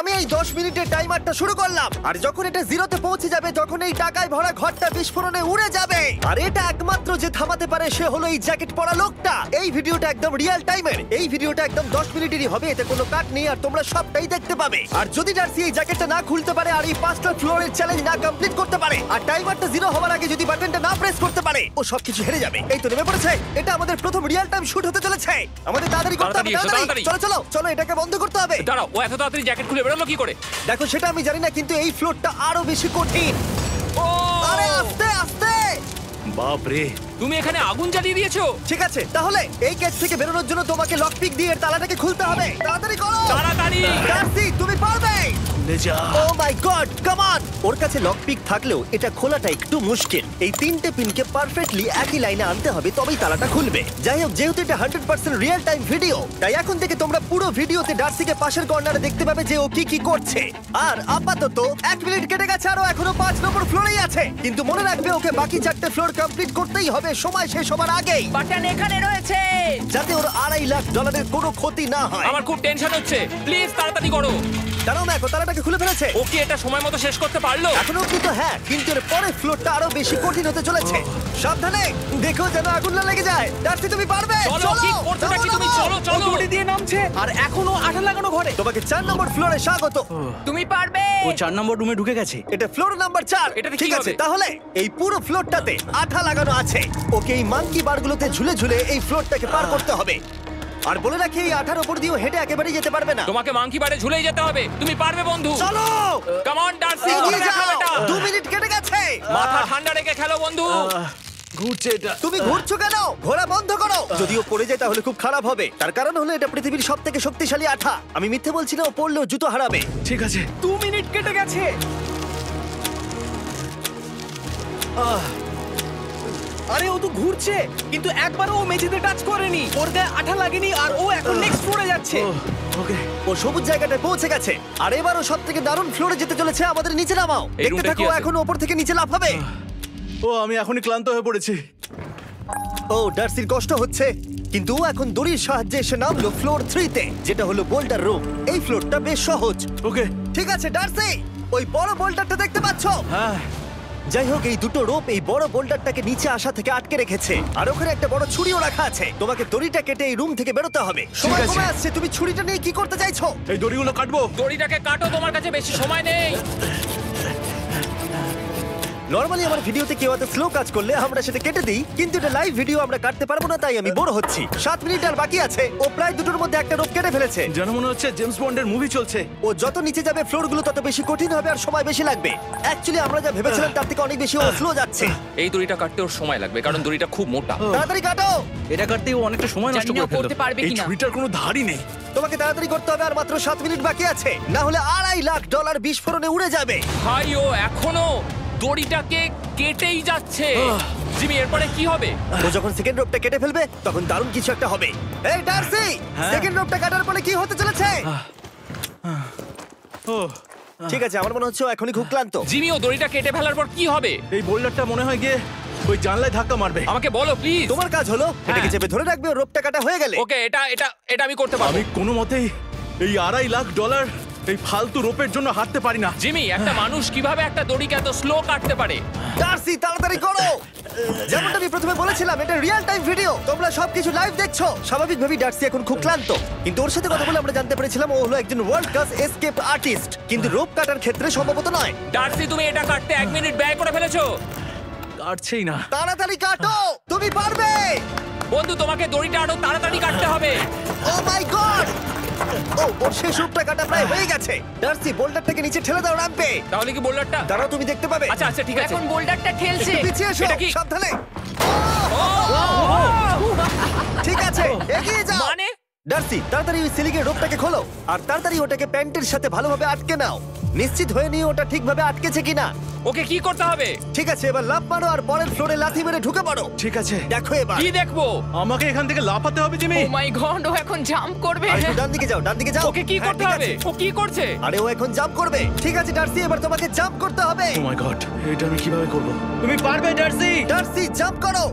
আমি এই 10 মিনিটের টাইমারটা শুরু করলাম, আর যখন এটা জিরোতে পৌঁছে যাবে তখন এই টাকায় ভরা ঘরটা বিস্ফোরণে উড়ে যাবে। আর এটা একমাত্র যে থামাতে পারে সে হলো এই জ্যাকেট পরা লোকটা। এই ভিডিওটা একদম রিয়েল টাইমের, এই ভিডিওটা একদম 10 মিনিটেরই হবে, এতে কোনো কাট নেই আর তোমরা সবটাই দেখতে পাবে। আর যদি ডার্সি এই জ্যাকেটটা না খুলতে পারে আর এই 5টা ফ্লোরের চ্যালেঞ্জ না কমপ্লিট করতে পারে আর টাইমারটা জিরো হওয়ার আগে যদি বাটনটা না প্রেস করতে পারে, ও সবকিছু হেরে যাবে। এই তো নেমে পড়েছে, এটা আমাদের প্রথম রিয়েল টাইম শুট হতে চলেছে। আমাদের তাড়াতাড়ি করতে হবে, তাড়াতাড়ি চলো চলো চলো, এটাকে বন্ধ করতে হবে। দাঁড়াও, ও এত তাড়াতাড়ি জ্যাকেট খুলে বেরোলো কি করে? দেখো সেটা আমি জানি না, কিন্তু এই ফ্লোরটা আরো বেশি কঠিন। ও আরে আস্তে আস্তে। বাপ রে, তুমি এখানে আগুন জ্বালিয়ে দিয়েছো। ঠিক আছে, তাহলে এই কেস থেকে বেরোনোর জন্য তোমাকে লক পিক দিয়ে এর তালাটাকে খুলতে হবে। তাড়াতাড়ি করো, তাড়াতাড়ি। ডার্সি তুমি পারবে। লে যা। ও মাই গড, কাম অন। ওর কাছে লক পিক থাকলেও এটা খোলাটা একটু মুশকিল। এই 3টে পিনকে পারফেক্টলি একই লাইনে আনতে হবে, তবেই তালাটা খুলবে। যাই হোক, যেহেতু এটা 100% রিয়েল টাইম ভিডিও, তাই এখন থেকে তোমরা পুরো ভিডিওতে ডার্সিকে পাশের কর্নারে দেখতে পাবে যে ও কি কি করছে। আর আপাতত 1 মিনিট কেটে গেছে, আরো এখনো 5 নম্বর ফ্লোরেই আছে। কিন্তু মনে রাখবে ওকে বাকি 4টে ফ্লোর কমপ্লিট করতেই হবে সময় শেষ হবার আগেই, বাটন এখানে রয়েছে, যাতে ওর $2.5 লাখ কোনো ক্ষতি না হয়। আমার খুব টেনশন হচ্ছে, প্লিজ তাড়াতাড়ি করো। দাঁড়াও, দেখো তালাটাকে খুলে ফেলেছে। ও কি এটা সময় মতো শেষ করতে পারলো? এখনো অব্দি তো হ্যাঁ, কিন্তু এর পরের ফ্লোরটা আরো বেশি কঠিন হতে চলেছে। সাবধানে, দেখো যেন আগুন না লেগে যায়। ডার্সি তুমি পারবে, চলো, কি করছো নাকি তুমি? চলো চলো। দড়ি দিয়ে নামছে আর এখনো আঠা লাগানো ঘরে। তোমাকে 4 নম্বর ফ্লোরে স্বাগত। তুমি পারবে। ও 4 নম্বর রুমে ঢুকে গেছে। এটা ফ্লোর নাম্বার 4। এটাতে কি ঠিক আছে, হবে? তাহলে এই পুরো ফ্লোরটাতে আঠা লাগানো আছে। ওকে এই মাঙ্কি বারগুলোতে ঝুলে ঝুলে এই ফ্লোরটাকে পার করতে হবে। আর বলে রাখি, এই আঠার উপর দিয়েও হেঁটে একেবারেই যেতে পারবে না। তোমাকে মাংকি বারে ঝুলেই যেতে হবে। তুমি পারবে বন্ধু। চলো, কাম অন ডার্সি, এগিয়ে করে দেখাও যাও। এটা। 2 মিনিট কেটে গেছে। মাথা ঠান্ডা রেখে খেলো বন্ধু। ঘুরছে এটা। তুমি ঘুরছো কেন? ঘোরা বন্ধ করো। যদিও পড়ে যায় তাহলে খুব খারাপ হবে। তার কারণ হলো এটা পৃথিবীর সবথেকে শক্তিশালী আঠা। আমি মিথ্যে বলছি না, ও পড়লেও জুতো হারাবে। ঠিক আছে। 2 মিনিট কেটে গেছে। আরে ও তো ঘুরছে, কিন্তু একবারও ও মেঝেতে টাচ করেনি। ওর গায়ে আঠা লাগেনি আর ও এখন নেক্সট ফ্লোরে যাচ্ছে। ওকে। ও সবুজ জায়গাটায় পৌঁছে গেছে। আর এবারও সবথেকে দারুণ ফ্লোরে যেতে চলেছে। আমাদের নিচে নামাও। এই দেখতে রুমটা থাকো, কি আছে? এখন উপর থেকে নিচে লাফাবে। ও আমি এখনই ক্লান্ত হয়ে পড়েছি। ও ডার্সির কষ্ট হচ্ছে, কিন্তু ও এখন দড়ির সাহায্যে এসে নামলো ফ্লোর 3-তে, যেটা হলো বোল্ডার রুম। এই ফ্লোরটা বেশ সহজ। ওকে। ঠিক আছে ডার্সি, ওই বড় বোল্ডারটা দেখতে পাচ্ছ? হ্যাঁ। যাই হোক, এই দুটো রোপ এই বড় বোল্ডারটাকে নিচে আসা থেকে আটকে রেখেছে। আর ওখানে একটা বড় ছুরিও রাখা আছে। তোমাকে দড়িটা কেটে এই রুম থেকে বেরোতে হবে। সময় আছে। কমে আসছে, তুমি ছুরিটা নিয়ে কি করতে চাইছো? এই দড়িগুলো কাটবো। দড়িটাকে কাটো, তোমার কাছে বেশি সময় নেই। নরমালি আমার ভিডিওতে কেউ এত স্লো কাজ করলে আমরা সেটা কেটে দিই, কিন্তু এটা লাইভ ভিডিও আমরা কাটতে পারবো না, তাই আমি বড় হচ্ছি। 7 মিনিট আর বাকি আছে। ও প্রায় দুটোর মধ্যে একটা রোপ কেটে ফেলেছে। যেন মনে হচ্ছে জেমস বন্ডের মুভি চলছে। ও যত নিচে যাবে ফ্লোরগুলো তত বেশি কঠিন হবে আর সময় বেশি লাগবে। অ্যাকচুয়ালি আমরা যা ভেবেছিলাম তার থেকে অনেক বেশি ও স্লো যাচ্ছে। এই দড়িটা কাটতে ওর সময় লাগবে, কারণ দড়িটা খুব মোটা। তাড়াতাড়ি কাটো। এটা কাটতেই ও অনেকটা সময় নষ্ট জানি না করে ফেললো। করতে পারবে এই কিনা। ছুরিটার কোনো ধারই নেই। তোমাকে তাড়াতাড়ি করতে হবে, আর মাত্র 7 মিনিট বাকি আছে, না হলে $2.5 লাখ বিস্ফোরণে উড়ে যাবে। ভাই ও এখনো দড়িটাকে কেটেই যাচ্ছে। জিমি, এরপরে কি হবে? ও যখন সেকেন্ড রোপটা কেটে ফেলবে তখন দারুণ কিছু একটা হবে। এই ডার্সি, সেকেন্ড রোপটা কাটার পরে কি হতে চলেছে? ও ঠিক আছে, আমার মনে হচ্ছে ও এখনই খুব ক্লান্ত। জিমি, ও দড়িটা কেটে ফেলার পর কি হবে? এই বোল্ডারটা মনে হয় গিয়ে ওই জানলায় ধাক্কা মারবে। আমাকে বলো প্লিজ। তোমার কাজ হলো এটাকে চেপে ধরে রাখবে, ও রোপটা কাটা হয়ে গেলে। ওকে, এটা এটা এটা আমি করতে পারবো। আমি কোনো মতেই এই $2.5 লাখ এই ফালতু রোপের জন্য হাঁটতে পারি না। জিমি, একটা মানুষ কিভাবে একটা দড়িকে এত স্লো কাটতে পারে? ডার্সি তাড়াতাড়ি করো। যেমনটা আমি প্রথমে বলেছিলাম, এটা রিয়েল টাইম ভিডিও, তোমরা সবকিছু লাইভ দেখছো। স্বাভাবিকভাবেই ডার্সি এখন খুব ক্লান্ত, কিন্তু ওর সাথে কথা বলে আমরা জানতে পেরেছিলাম ও হলো একজন ওয়ার্ল্ড ক্লাস এসকেপ আর্টিস্ট, কিন্তু রোপ কাটার ক্ষেত্রে সম্ভবত নয়। ডার্সি, তুমি এটা কাটতে 1 মিনিট ব্যয় করে ফেলেছো। কাটছেই না। তাড়াতাড়ি কাটো, তুমি পারবে। বন্ধু, তোমাকে দড়িটা আরো তাড়াতাড়ি কাটতে হবে। ও মাই গড! ও ওর শেষ রূপটা কাটা প্রায় হয়ে গেছে। ডার্সি, বোল্ডারটাকে নিচে ঠেলে দাও রাম্পে। তাহলে কি বোল্ডারটা? দাঁড়াও, তুমি দেখতে পাবে। আচ্ছা আচ্ছা, ঠিক আছে। এখন বোল্ডারটা ঠেলছে। একটু পিছিয়ে এসো, এটা কি? সাবধানে। ঠিক আছে, এগিয়ে যাও। মানে? ডার্সি, তাড়াতাড়ি ওই সিলিংয়ের রোপটাকে খোলো আর তাড়াতাড়ি ওটাকে প্যান্টের সাথে ভালোভাবে আটকে নাও। নিশ্চিত হয়ে নিও ওটা ঠিকভাবে আটকেছে কিনা। ওকে কি করতে হবে? ঠিক আছে, এবার লাফ মারো আর পরের ফ্লোরে লাথি মেরে ঢুকে পড়ো। ঠিক আছে। দেখো এবার। কি দেখবো? আমাকে এখান থেকে লাফাতে হবে জিমি। ও মাই গড, ও এখন জাম্প করবে। আর একটু ডান দিকে যাও, ডান দিকে যাও। ওকে কি হ্যাঁ, করতে ঠিক হবে? আছে। ও কি করছে? আরে ও এখন জাম্প করবে। ঠিক আছে ডার্সি, এবার তোমাকে জাম্প করতে হবে। ও মাই গড, এটা আমি কিভাবে করব? তুমি পারবে ডার্সি। ডার্সি, জাম্প করো।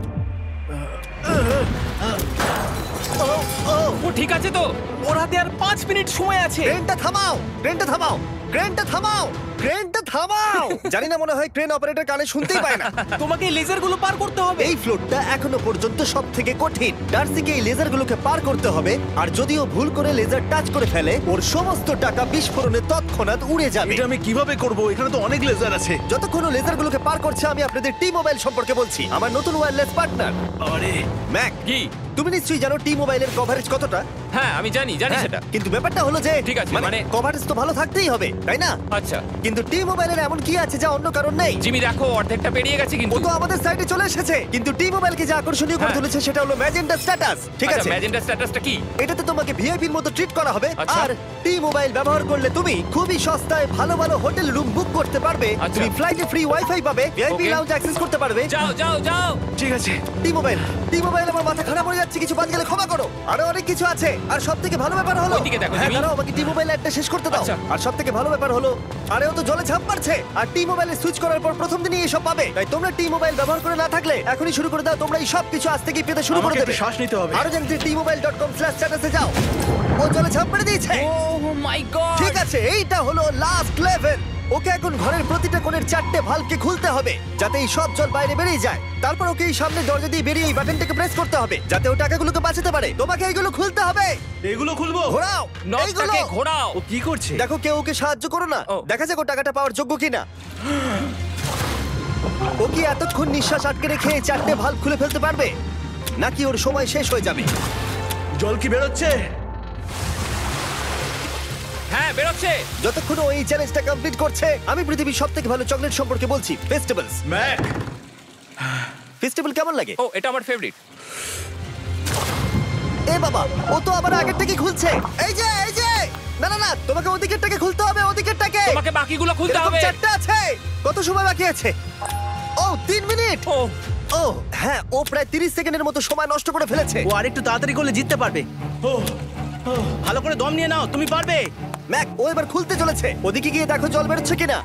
ও ও ও ঠিক আছে তো? ওর হাতে আর 5 মিনিট সময় আছে। ক্রেনটা থামাও, ক্রেনটা থামাও, ক্রেনটা থামাও, ক্রেনটা থামাও। জানি না, মনে হয় ক্রেন অপারেটর কানে শুনতেই পায় না। তোমাকে লেজারগুলো পার করতে হবে। এই ফ্লোরটা এখনো পর্যন্ত সব থেকে কঠিন। ডার্সিকে এই লেজারগুলোকে পার করতে হবে, আর যদিও ভুল করে লেজার টাচ করে ফেলে, ওর সমস্ত টাকা বিস্ফোরণে তৎক্ষণাৎ উড়ে যাবে। এটা আমি কিভাবে করব? এখানে তো অনেক লেজার আছে। যতক্ষণ ও লেজারগুলোকে পার করছে, আমি আপনাদের টি মোবাইল সম্পর্কে বলছি, আমার নতুন ওয়্যারলেস পার্টনার। আরে ম্যাক, কি? তুমি নিশ্চয়ই জানো টি মোবাইলের কভারেজ কতটা? হ্যাঁ আমি জানি হ্যাঁ, সেটা। কিন্তু ব্যাপারটা হলো যে ঠিক আছে, মানে- কভারেজ তো ভালো থাকতেই হবে, তাই না? আচ্ছা কিন্তু টি মোবাইলের এমন কি আছে যা অন্য কারণ নেই? জিমি দেখো অর্ধেকটা পেরিয়ে গেছে ও কিন্তু। তো আমাদের সাইডে চলে এসেছে, কিন্তু টি মোবাইলকে যে আকর্ষণীয় করে হ্যাঁ। তুলেছে সেটা হলো ম্যাজেন্টা স্ট্যাটাস। ঠিক আছে, ম্যাজেন্টা স্ট্যাটাসটা কি? এটাতে তোমাকে ভিআইপির মতো ট্রিট করা হবে। আচ্ছা। আর টি মোবাইল ব্যবহার করলে তুমি খুবই সস্তায় ভালো ভালো হোটেল রুম বুক করতে পারবে। আচ্ছা। তুমি ফ্লাইটে ফ্রি ওয়াইফাই পাবে, ভিআইপি Okay. লাউঞ্জ অ্যাক্সেস করতে পারবে। যাও যাও যাও। ঠিক আছে। টি মোবাইল, টি মোবাইল, আমার মাথা খারাপ হয়ে যাচ্ছে, কিছু বাদ গেলে ক্ষমা করো। আরো অনেক কিছু আছে, আর সবথেকে ভালো ব্যাপার হলো, ওইদিকে দেখো, হ্যাঁ জিমি। দাঁড়াও, আমাকে টি মোবাইল একটা শেষ করতে দাও। আচ্ছা। আর সবথেকে ভালো ব্যাপার হলো, আরে ও তো জলে ঝাঁপ মারছে, আর টি মোবাইলে সুইচ করার পর প্রথম দিনই এসব পাবে। তাই তোমরা টি মোবাইল ব্যবহার করে না থাকলে এখনই শুরু করে দাও। তোমরা এই সব কিছু আজ থেকেই পেতে শুরু করে আমাকে দেবে। একটু শ্বাস নিতে হবে। আরো জানতে tmobile.com/status এ যাও। ও জলে ঝাঁপ মেরে দিয়েছে। ও মাই গড। ঠিক আছে, এইটা হলো লাস্ট লেভেল। ওকে এখন ঘরের প্রতিটা কোণের 4টে ভালভকে খুলতে হবে, যাতে এই সব জল বাইরে বেরিয়ে যায়। তারপর ওকে এই সামনে দরজা দিয়ে বেরিয়ে এই বাটনটাকে প্রেস করতে হবে, যাতে ও টাকাগুলোকে বাঁচাতে পারে। তোমাকে এইগুলো খুলতে হবে। এগুলো খুলবো? ঘোরাও এইগুলো। নটটাকে ঘোরাও। ও কি করছে? দেখো কেউ ওকে সাহায্য করো না, ও। দেখা যাক ও টাকাটা পাওয়ার যোগ্য কিনা। ও কি এতক্ষণ নিঃশ্বাস আটকে রেখে 4টে ভালভ খুলে ফেলতে পারবে, নাকি ওর সময় শেষ হয়ে যাবে? জল কি বেরোচ্ছে? হ্যাঁ বেরোচ্ছে। যতক্ষণ ও এই চ্যালেঞ্জটা কমপ্লিট করছে, আমি পৃথিবীর সবথেকে ভালো চকলেট সম্পর্কে বলছি, ফেস্টিভ্যালস। ম্যাক, ফেস্টিভ্যাল কেমন লাগে? ও এটা আমার ফেভারিট। এ বাবা, ও তো আবার আগের থেকে খুলছে। এই যে, এই যে, না না না, তোমাকে ওদিকেরটাকে খুলতে হবে, ওদিকেরটাকে। তোমাকে বাকিগুলো খুলতে এরকম হবে। 4টা আছে। কত সময় বাকি আছে? ও 3 মিনিট। ও ও হ্যাঁ, ও প্রায় 30 সেকেন্ডের মতো সময় নষ্ট করে ফেলেছে। ও আরেকটু তাড়াতাড়ি করলে জিততে পারবে। ও ভালো করে দম নিয়ে নাও, তুমি পারবে। ম্যাক, ও এবার খুলতে চলেছে। ওদিকে গিয়ে দেখো জল বেরোচ্ছে কিনা।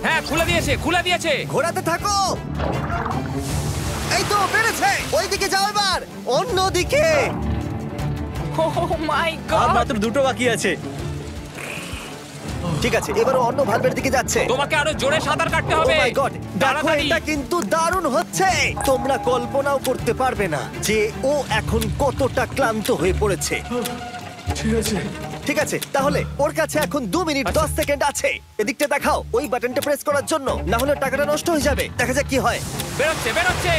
হ্যাঁ খুলে দিয়েছে, খুলে দিয়েছে। ঘোরাতে থাকো। এই তো বেড়েছে। ওইদিকে যাও এবার, অন্যদিকে। ও মাই আর গড। মাত্র 2টো বাকি আছে। ঠিক আছে, এবার ও অন্য ভালভের দিকে যাচ্ছে। তোমাকে আরো জোরে সাঁতার কাটতে ও হবে। মাই গড, দেখো তাড়াতাড়ি। এটা কিন্তু দারুণ হচ্ছে। তোমরা কল্পনাও করতে পারবে না যে ও এখন কতটা ক্লান্ত হয়ে পড়েছে। ঠিক আছে। ঠিক আছে, তাহলে ওর কাছে এখন 2 মিনিট 10 সেকেন্ড আছে। এদিকটা দেখাও, ওই বাটনটা প্রেস করার জন্য, না হলে টাকাটা নষ্ট হয়ে যাবে। দেখা যাক কি হয়। বেরোচ্ছে বেরোচ্ছে।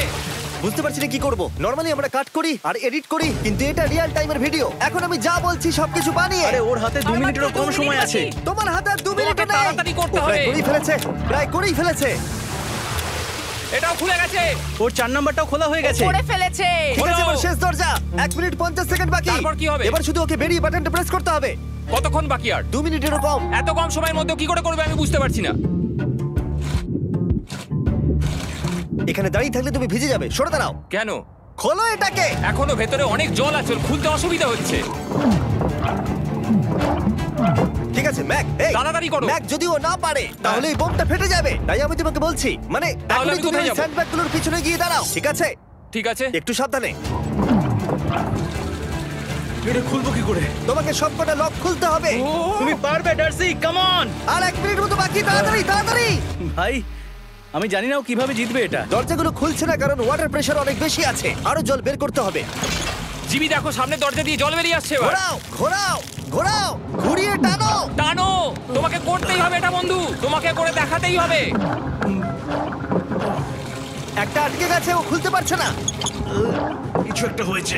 বুঝতে পারছি না কি করব। নরমালি আমরা কাট করি আর এডিট করি, কিন্তু এটা রিয়েল টাইমের ভিডিও। এখন আমি যা বলছি সবকিছু বানিয়ে। আরে ওর হাতে 2 আর মিনিটেরও মাত্র কম 2 সময় মিনিট আছে। বাকি। তোমার হাতে আর 2 মিনিট তোমাকে তাড়াতাড়ি করতে প্রায় হবে। করেই ফেলেছে, প্রায় করেই ফেলেছে। এটাও খুলে গেছে। ওর 4 নাম্বারটাও খোলা হয়ে গেছে। করে ফেলেছে। ঠিক আছে, খোলো। এবার শেষ দরজা। 1 মিনিট 50 সেকেন্ড বাকি। তারপর কি হবে? এবার শুধু ওকে বেরিয়ে বাটনটা প্রেস করতে হবে। কতক্ষণ বাকি আর? 2 মিনিটেরও কম। এত কম সময়ের মধ্যে কি করে করবে আমি বুঝতে পারছি না। এখানে দাঁড়িয়ে থাকলে তুমি ভিজে যাবে, সরে দাঁড়াও। কেন? খোলো এটাকে। এখনো ভেতরে অনেক জল আছে, ওর খুলতে অসুবিধা হচ্ছে। ঠিক আছে ম্যাক, এই তাড়াতাড়ি করো। ম্যাক, যদি ও না পারে তাহলে এই বোমটা ফেটে যাবে। তাই আমি তোমাকে বলছি, মানে তাহলে এখনই আমি তুমি কোথায় ওই যাবো? স্যান্ডব্যাগগুলোর পিছনে গিয়ে দাঁড়াও, ঠিক আছে? ঠিক আছে। একটু সাবধানে। এটা খুলবো কি করে? তোমাকে সবকটা লক খুলতে হবে। তুমি পারবে ডার্সি, কাম অন। আর 1 মিনিট মতো বাকি, তাড়াতাড়ি তাড়াতাড়ি। ভাই আমি জানি না ও কিভাবে জিতবে এটা। দরজাগুলো খুলছে না কারণ ওয়াটার প্রেশার অনেক বেশি আছে। আরো জল বের করতে হবে। জিমি দেখো সামনে দরজা দিয়ে জল বেরিয়ে আসছে এবার। ঘোরাও ঘোরাও ঘোরাও, ঘুরিয়ে টানো। টানো। তোমাকে করতেই হবে এটা বন্ধু, তোমাকে করে দেখাতেই হবে। একটা আটকে গেছে, ও খুলতে পারছে না। কিছু একটা হয়েছে।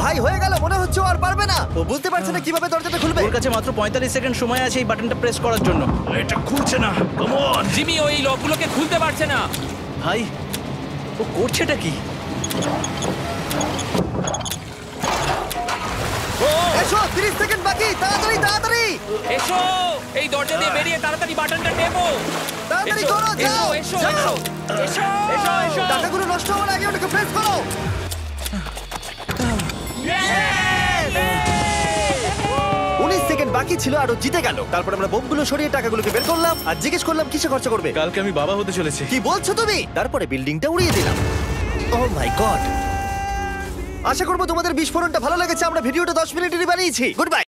ভাই হয়ে গেল, মনে হচ্ছে ও আর পারবে না। ও বুঝতে পারছে না কিভাবে দরজাটা খুলবে। ওর কাছে মাত্র 45 সেকেন্ড সময় আছে এই বাটনটা প্রেস করার জন্য। এটা খুলছে না। Come on. জিমি ওই লকগুলোকে খুলতে পারছে না। ভাই ও করছেটা কি? ও এসো, 30 সেকেন্ড বাকি, তাড়াতাড়ি তাড়াতাড়ি। এসো, এই দরজা দিয়ে বেরিয়ে তাড়াতাড়ি বাটনটা টেপো। তাড়াতাড়ি এসো, করো, যাও এসো, যাও। এসো, এসো, এসো, এসো। টাকাগুলো নষ্ট হওয়ার আগে ওটাকে প্রেস করো। 19 সেকেন্ড বাকি ছিল আর ও জিতে গেল। তারপর আমরা বোমগুলো সরিয়ে টাকাগুলোকে বের করলাম আর জিজ্ঞেস করলাম কিসে খরচা করবে। কালকে আমি বাবা হতে চলেছি। কি বলছো তুমি? তারপরে বিল্ডিংটা উড়িয়ে দিলাম। ও মাই গড। আশা করবো তোমাদের বিস্ফোরণটা ভালো লেগেছে। আমরা ভিডিওটা 10 মিনিটেরই বানিয়েছি। Good bye.